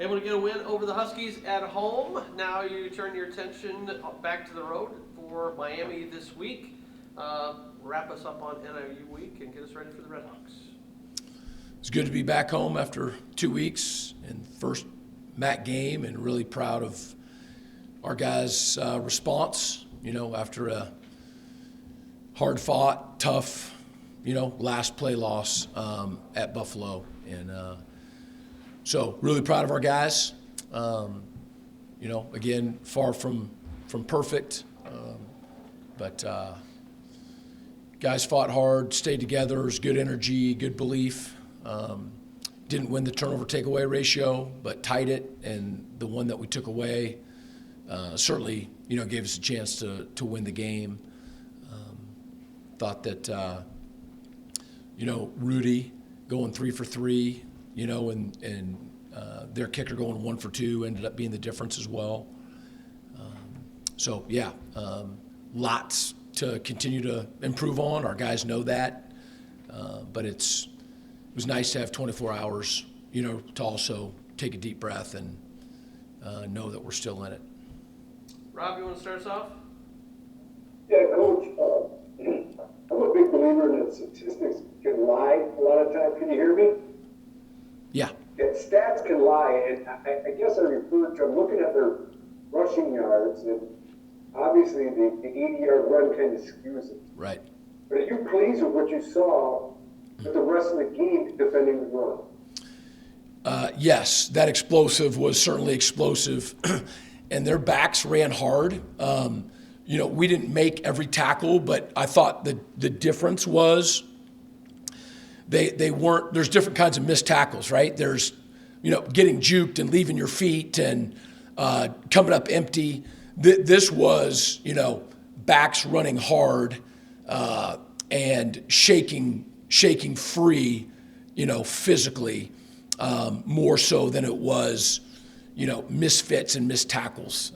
Able to get a win over the Huskies at home. Now you turn your attention back to the road for Miami this week. Wrap us up on NIU week and get us ready for the Redhawks. It's good to be back home after 2 weeks and first MAC game, and really proud of our guys' response, after a hard-fought, tough, last play loss at Buffalo. And so really proud of our guys. Again, far from perfect, but guys fought hard, stayed together, was good energy, good belief. Didn't win the turnover takeaway ratio, but tied it, and the one that we took away certainly, gave us a chance to win the game. Thought that, Rudy going 3 for 3, and their kicker going 1 for 2 ended up being the difference as well. Lots to continue to improve on. Our guys know that, but it was nice to have 24 hours, to also take a deep breath and know that we're still in it. Rob, you want to start us off? Yeah, Coach. I'm a big believer that statistics can lie a lot of times. Can you hear me? Yeah. Stats can lie, and I guess I'm looking at their rushing yards, and obviously the 80-yard run kind of skews it. Right. But are you pleased with what you saw with the rest of the game defending the run? Yes, that explosive was certainly explosive, and their backs ran hard. We didn't make every tackle, but I thought the difference was they weren't. There's different kinds of missed tackles, right? There's, getting juked and leaving your feet and coming up empty. This was, backs running hard and shaking free, physically, more so than it was, misfits and missed tackles.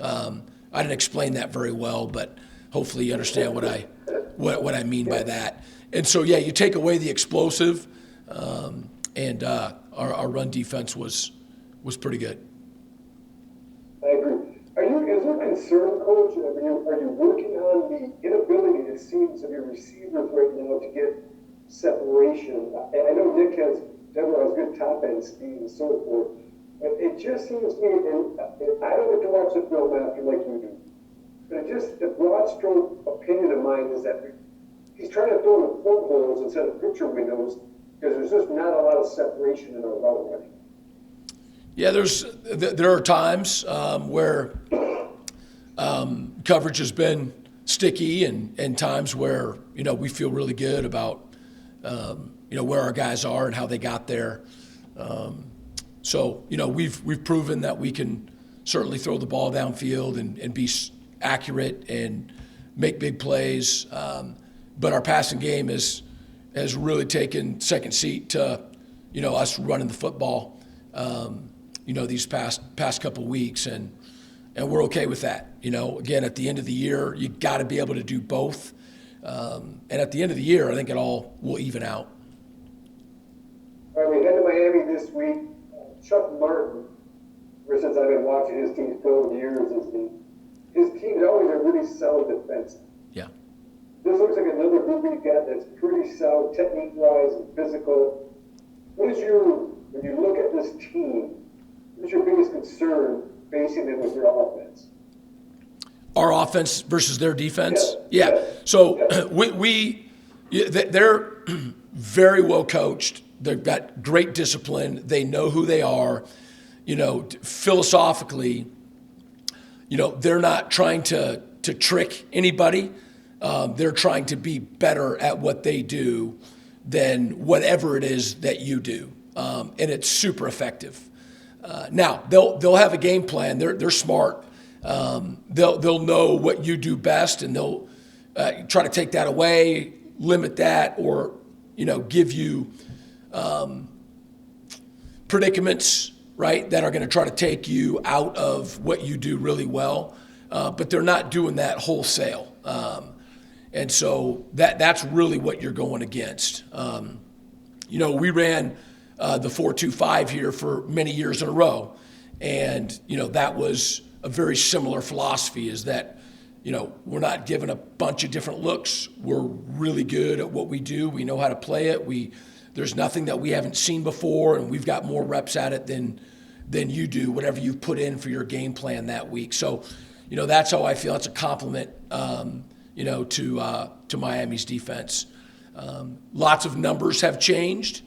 I didn't explain that very well, but hopefully you understand what I mean by that. And so, yeah, you take away the explosive, and our run defense was pretty good. I agree. Is there concern, Coach? Are you working on the inability, it seems, of your receivers right now to get separation? I know Nick has good top end speed and so forth, but it just seems to me, and I don't get to watch the film after like you do, but the broad stroke opinion of mine is that he's trying to throw in the portholes instead of picture windows because there's just not a lot of separation in our route running. Yeah, there are times where coverage has been sticky, and times where we feel really good about where our guys are and how they got there. So we've proven that we can certainly throw the ball downfield and be accurate and make big plays. But our passing game has really taken second seat to us running the football. These past couple weeks, and we're okay with that. Again, at the end of the year, you got to be able to do both. And at the end of the year, I think it all will even out. All right, we head to Miami this week. Chuck Martin, ever since I've been watching his team for 12 years, his team's always a really solid defense. Yeah. This looks like another group we've got that's pretty solid technique-wise and physical. When you look at this team, what's your biggest concern facing them with your offense? Our offense versus their defense? Yeah. So they're very well coached. They've got great discipline. They know who they are. Philosophically, they're not trying to trick anybody. They're trying to be better at what they do than whatever it is that you do. And it's super effective. Now, they'll have a game plan. They're smart. They'll know what you do best, and they'll try to take that away, limit that, or give you predicaments, right, that are going to try to take you out of what you do really well. But they're not doing that wholesale. And so that's really what you're going against. We ran the 4-2-5 here for many years in a row. And, that was a very similar philosophy, is that, we're not given a bunch of different looks. We're really good at what we do. We know how to play it. There's nothing that we haven't seen before, and we've got more reps at it than you do, whatever you've put in for your game plan that week. So, that's how I feel. It's a compliment, to Miami's defense. Lots of numbers have changed,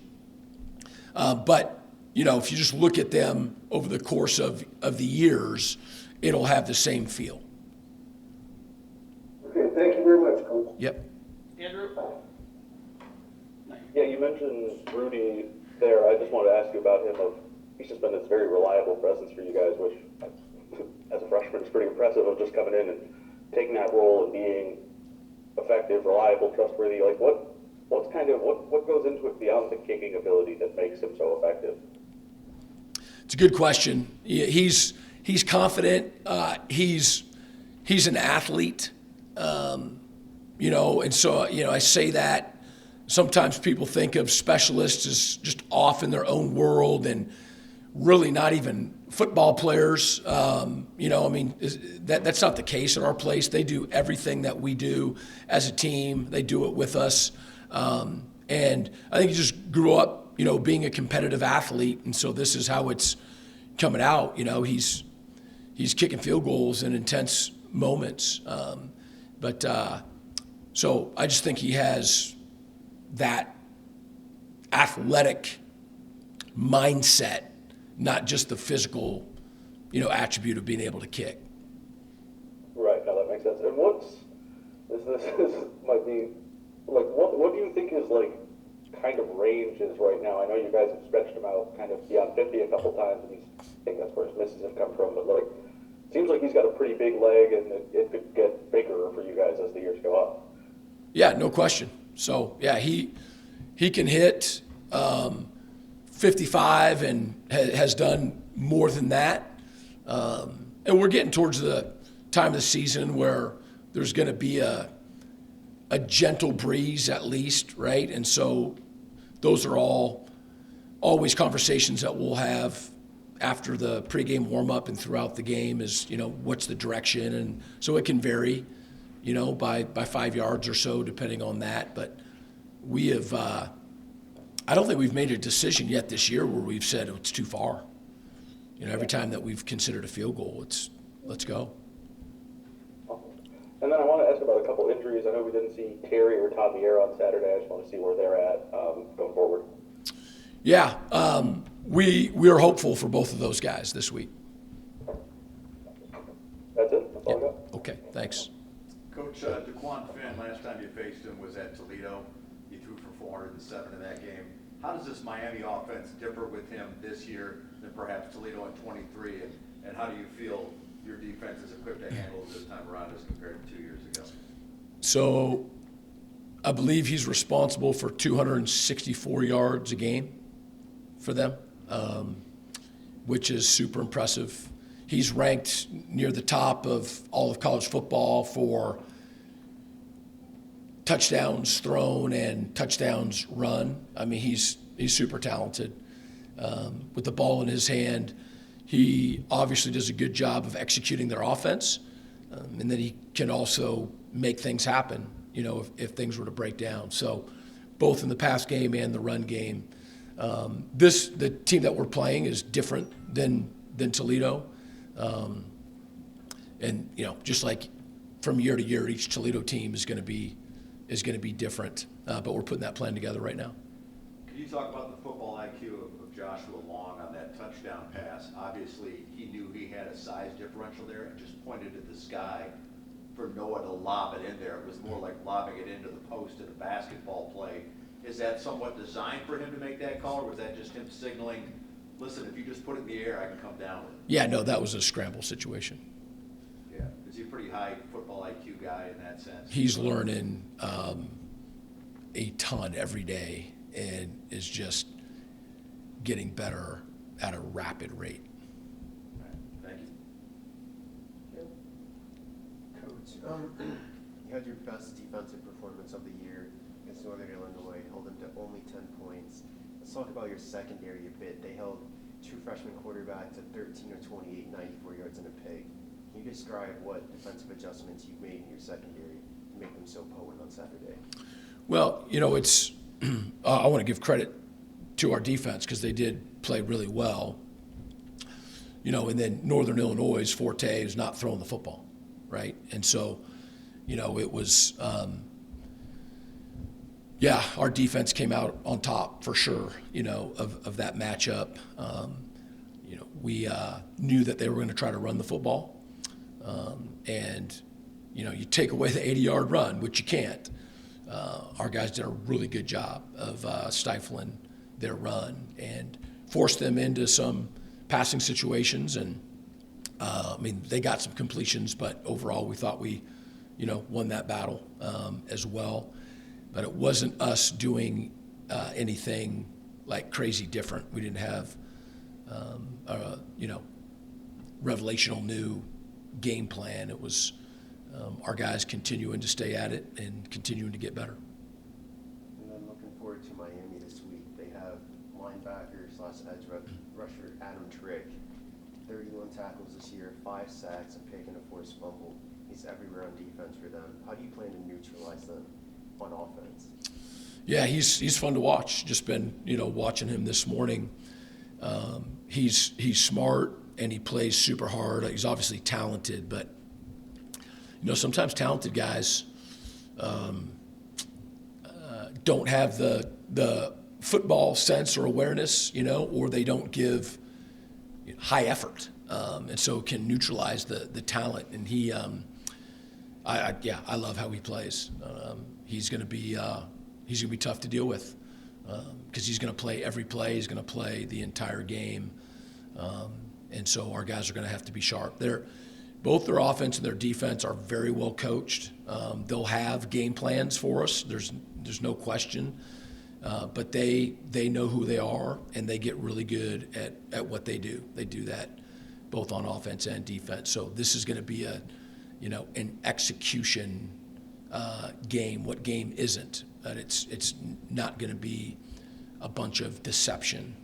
but, if you just look at them over the course of the years, it'll have the same feel. Okay, thank you very much, Coach. Yep. Andrew? Yeah, you mentioned Rudy there. I just wanted to ask you about him. He's just been this very reliable presence for you guys, which, as a freshman, is pretty impressive, of just coming in and taking that role and being effective, reliable, trustworthy. Like, what goes into it beyond the kicking ability that makes him so effective? It's a good question. He's confident. He's an athlete. And so, I say that. Sometimes people think of specialists as just off in their own world and really not even football players. That's not the case at our place. They do everything that we do as a team. They do it with us. And I think he just grew up, being a competitive athlete. And so this is how it's coming out. He's kicking field goals in intense moments. So I just think he has that athletic mindset, not just the physical, attribute of being able to kick. Right, now that makes sense. And this might be, like, what do you think his, kind of range is right now? I know you guys have stretched him out kind of beyond 50 a couple times, and I think that's where his misses have come from, but, seems like he's got a pretty big leg, and it could get bigger for you guys as the years go up. Yeah, no question. So, yeah, he can hit 55 and has done more than that. And we're getting towards the time of the season where there's going to be a gentle breeze at least, right? And so those are always conversations that we'll have after the pregame warm-up and throughout the game is, what's the direction? And so it can vary, by 5 yards or so, depending on that. But we have, I don't think we've made a decision yet this year where we've said it's too far. Every time that we've considered a field goal, it's let's go. And then I want to ask about a couple injuries. I know we didn't see Terry or Todd Mier on Saturday. I just want to see where they're at going forward. Yeah, we are hopeful for both of those guys this week. That's it. That's all I got. Okay, thanks. Coach, DeQuan Finn, last time you faced him was at Toledo. He threw for 407 in that game. How does this Miami offense differ with him this year than perhaps Toledo in 23? And how do you feel your defense is equipped to handle this time around as compared to 2 years ago? So I believe he's responsible for 264 yards a game for them, which is super impressive. He's ranked near the top of all of college football for touchdowns thrown and touchdowns run. I mean, he's super talented. With the ball in his hand, he obviously does a good job of executing their offense, and then he can also make things happen, if things were to break down. So both in the pass game and the run game. The team that we're playing is different than Toledo. And just like from year to year, each Toledo team is going to be different. But we're putting that plan together right now. Can you talk about the football IQ of Joshua Long on that touchdown pass? Obviously, he knew he had a size differential there and just pointed at the sky for Noah to lob it in there. It was more like lobbing it into the post in a basketball play. Is that somewhat designed for him to make that call, or was that just him signaling, listen, if you just put it in the air, I can come down with it? Yeah, no, that was a scramble situation. Yeah. Is he a pretty high football IQ guy in that sense? He's learning a ton every day and is just getting better at a rapid rate. All right. Thank you. Coach, you had your best defensive performance of the year against Northern Illinois, held them to only 10 points. Let's talk about your secondary a bit. They held true freshman quarterback to 13 or 28, 94 yards in a pig. Can you describe what defensive adjustments you've made in your secondary to make them so potent on Saturday? Well, it's I want to give credit to our defense because they did play really well. And then Northern Illinois' forte is not throwing the football, right? And so, it was, our defense came out on top for sure, of that matchup. We knew that they were going to try to run the football. And, you take away the 80-yard run, which you can't. Our guys did a really good job of stifling their run and forced them into some passing situations. And, they got some completions, but overall we thought we, won that battle as well. But it wasn't us doing anything like crazy different. We didn't have, revelational new game plan. It was our guys continuing to stay at it and continuing to get better. And then looking forward to Miami this week. They have linebacker/edge rusher Adam Trick. 31 tackles this year, 5 sacks, a pick, and a forced fumble. He's everywhere on defense for them. How do you plan to neutralize them on offense? Yeah, he's fun to watch. Just been, watching him this morning. He's smart and he plays super hard. He's obviously talented, but sometimes talented guys don't have the football sense or awareness, or they don't give high effort, and so can neutralize the talent. And he, I love how he plays. He's going to be tough to deal with because he's going to play every play. He's going to play the entire game, and so our guys are going to have to be sharp. Both their offense and their defense are very well coached. They'll have game plans for us. There's no question. But they know who they are, and they get really good at what they do. They do that both on offense and defense. So this is going to be an execution game. What game isn't? But it's not going to be a bunch of deception,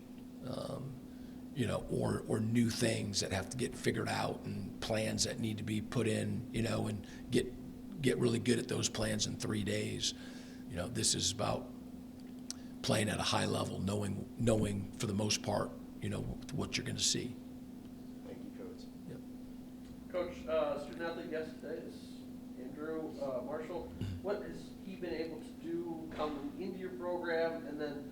or new things that have to get figured out and plans that need to be put in, and get really good at those plans in 3 days. This is about playing at a high level, knowing for the most part, what you're going to see. Thank you, Coach. Yep. Coach, student athlete yesterday is Andrew Marshall. What has he been able to do coming into your program, and then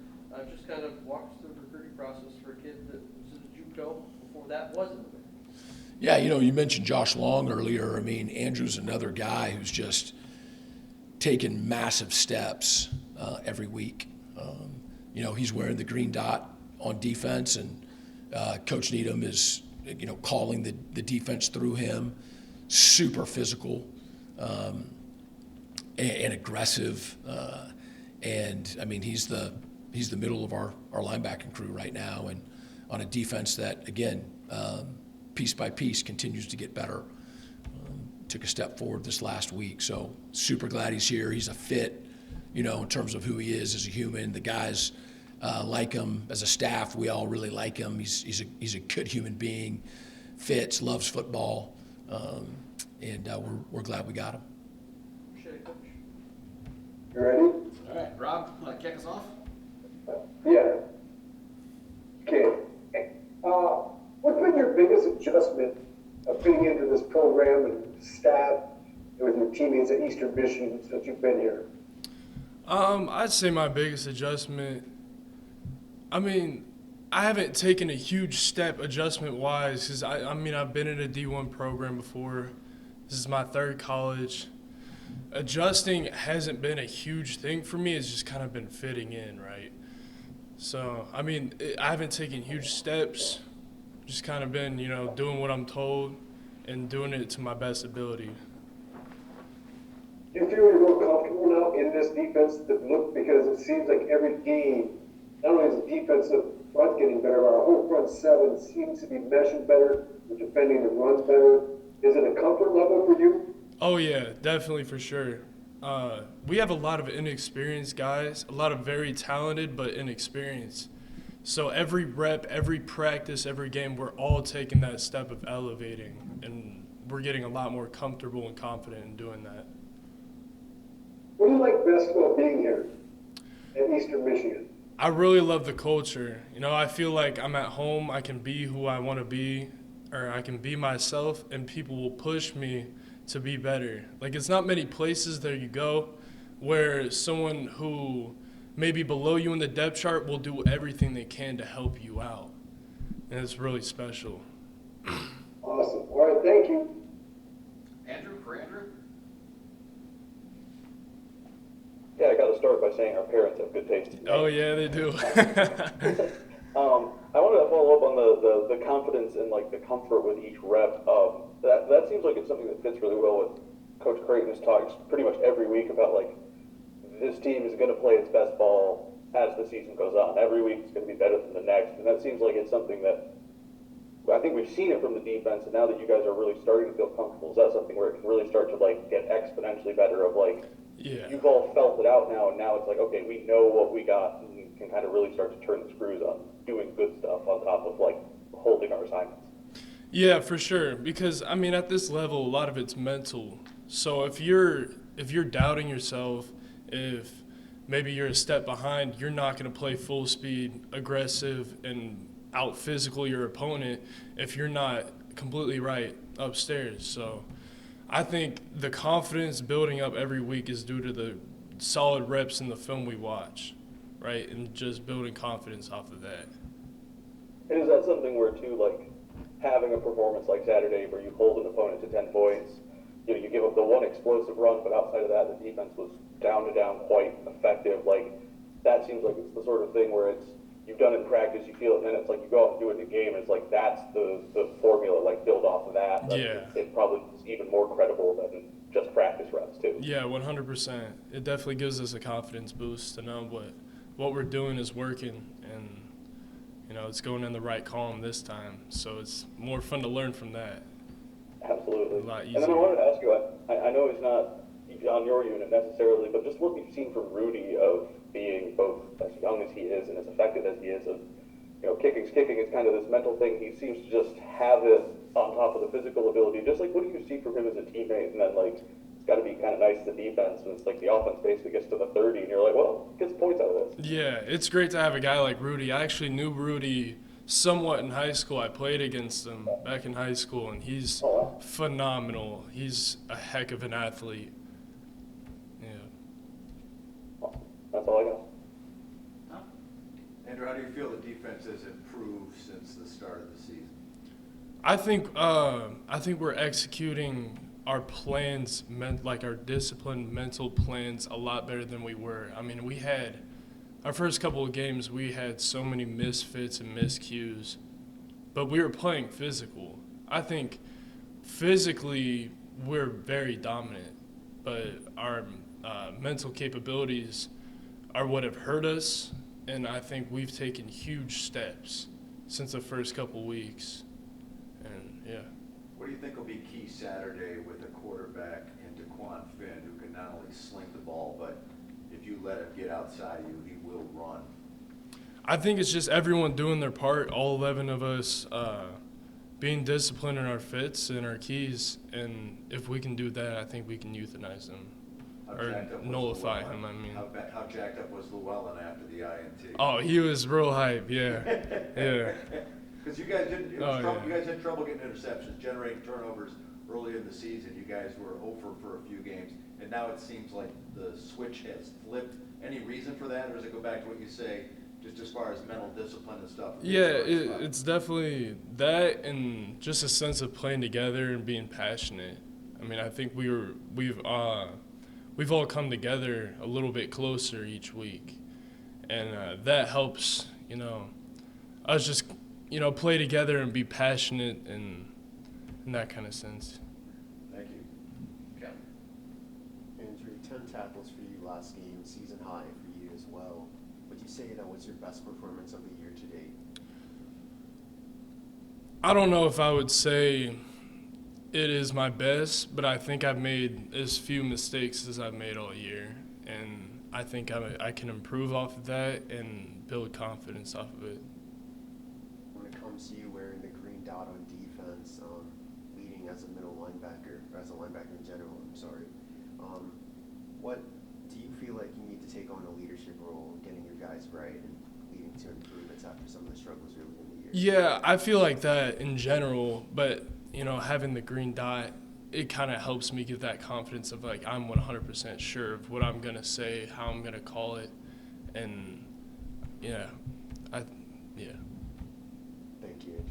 just kind of walk us through the recruiting process for a kid that was in a JUCO before that wasn't? Yeah, you mentioned Josh Long earlier. Andrew's another guy who's just taken massive steps every week. He's wearing the green dot on defense, and Coach Needham is, calling the defense through him. Super physical and aggressive, and he's the middle of our linebacking crew right now, and on a defense that again, piece by piece, continues to get better. Took a step forward this last week, so super glad he's here. He's a fit, in terms of who he is as a human. The guys like him as a staff. We all really like him. He's a good human being, fits, loves football, and we're glad we got him. Appreciate it, Coach. You ready? All right, Rob, want to kick us off? Yeah. Okay. What's been your biggest adjustment of fitting into this program and staff and with your teammates at Eastern Michigan since you've been here? I'd say my biggest adjustment, I haven't taken a huge step adjustment-wise because, I've been in a D1 program before. This is my third college. Adjusting hasn't been a huge thing for me. It's just kind of been fitting in, right? So, I haven't taken huge steps. Just kind of been, doing what I'm told and doing it to my best ability. Do you feel you're more comfortable now in this defensive look? Because it seems like every game, not only is the defensive front getting better, our whole front seven seems to be meshing better. We're defending the run better. Is it a comfort level for you? Oh, yeah, definitely for sure. We have a lot of inexperienced guys, a lot of very talented but inexperienced. So every rep, every practice, every game, we're all taking that step of elevating, and we're getting a lot more comfortable and confident in doing that. What do you like best about being here in Eastern Michigan? I really love the culture. You know, I feel like I'm at home. I can be who I want to be, or I can be myself, and people will push me to be better. Like, it's not many places that you go where someone who may be below you in the depth chart will do everything they can to help you out. And it's really special. Awesome. All right, thank you. Andrew, for Andrew? Yeah, I got to start by saying our parents have good taste. Oh, yeah, they do. I wanted to follow up on the confidence and like the comfort with each rep. That seems like it's something that fits really well with Coach Creighton's talks pretty much every week about like this team is going to play its best ball as the season goes on. Every week it's going to be better than the next, and that seems like it's something that I think we've seen it from the defense. And now that you guys are really starting to feel comfortable, is that something where it can really start to like get exponentially better? Of like, Yeah. you've all felt it out now, and now it's like, okay, we know what we got, and we can kind of really start to turn the screws on doing good stuff on top of like holding our assignments. Yeah, for sure. Because I mean, at this level, a lot of it's mental. So if you're doubting yourself, if maybe you're a step behind, you're not going to play full speed, aggressive, and out physical your opponent if you're not completely right upstairs. So I think the confidence building up every week is due to the solid reps in the film we watch, right? And just building confidence off of that. And is that something where too, like having a performance like Saturday where you hold an opponent to 10 points, you know, you give up the one explosive run, but outside of that, the defense was down to down quite effective. Like that seems like it's the sort of thing where it's you've done it in practice, you feel it, and then it's like you go out and do it in a game, and it's like that's the formula, like build off of that. Yeah. It probably is even more credible than just practice reps too. Yeah, 100%. It definitely gives us a confidence boost to know what we're doing is working, and you know it's going in the right column this time. So it's more fun to learn from that. Absolutely. A lot And then I easier. wanted to ask you, I know he's not on your unit necessarily, but just what you've seen from Rudy of being both as young as he is and as effective as he is of, you know, kicking's kind of this mental thing. He seems to just have it on top of the physical ability. Just like, what do you see from him as a teammate? And then like, it's got to be kind of nice to defense when it's like the offense basically gets to the 30 and you're like, well, gets points out of this. Yeah, it's great to have a guy like Rudy. I actually knew Rudy somewhat in high school. I played against him back in high school, and he's phenomenal. He's a heck of an athlete. Yeah. That's all I got. Andrew, how do you feel the defense has improved since the start of the season? I think we're executing our plans, like our disciplined mental plans, a lot better than we were. I mean, we had our first couple of games, we had so many misfits and miscues, but we were playing physical. I think physically we're very dominant, but our mental capabilities are what have hurt us, and I think we've taken huge steps since the first couple weeks. And yeah. What do you think will be key Saturday with a quarterback in DeQuan Finn who can not only sling the ball, but if you let him get outside you, he will run? I think it's just everyone doing their part, all 11 of us being disciplined in our fits and our keys, and if we can do that, I think we can euthanize him. How Or jacked up was nullify Llewellyn? him, I mean. How jacked up was Llewellyn after the INT? Oh, he was real hype, yeah. Yeah. Because you guys didn't. It was Oh, trouble, yeah. You guys had trouble getting interceptions, generating turnovers early in the season. You guys were over for a few games, and now it seems like the switch has flipped. Any reason for that, or does it go back to what you say, just as far as mental discipline and stuff? Yeah, it's definitely that, and just a sense of playing together and being passionate. I mean, I think we've all come together a little bit closer each week, and that helps. You know, us just play together and be passionate and in that kind of sense. Thank you. Okay. Andrew, 10 tackles for you last game, season high for you as well. Would you say that was your best performance of the year to date? I don't know if I would say it is my best, but I think I've made as few mistakes as I've made all year, and I think I can improve off of that and build confidence off of it. defense, leading as a middle linebacker, or as a linebacker in general, I'm sorry. What do you feel like you need to take on a leadership role in getting your guys right and leading to improvements after some of the struggles early in the year? Yeah, I feel like that in general, but having the green dot, it kind of helps me give that confidence of like I'm 100% sure of what I'm gonna say, how I'm gonna call it, and yeah. Thank you.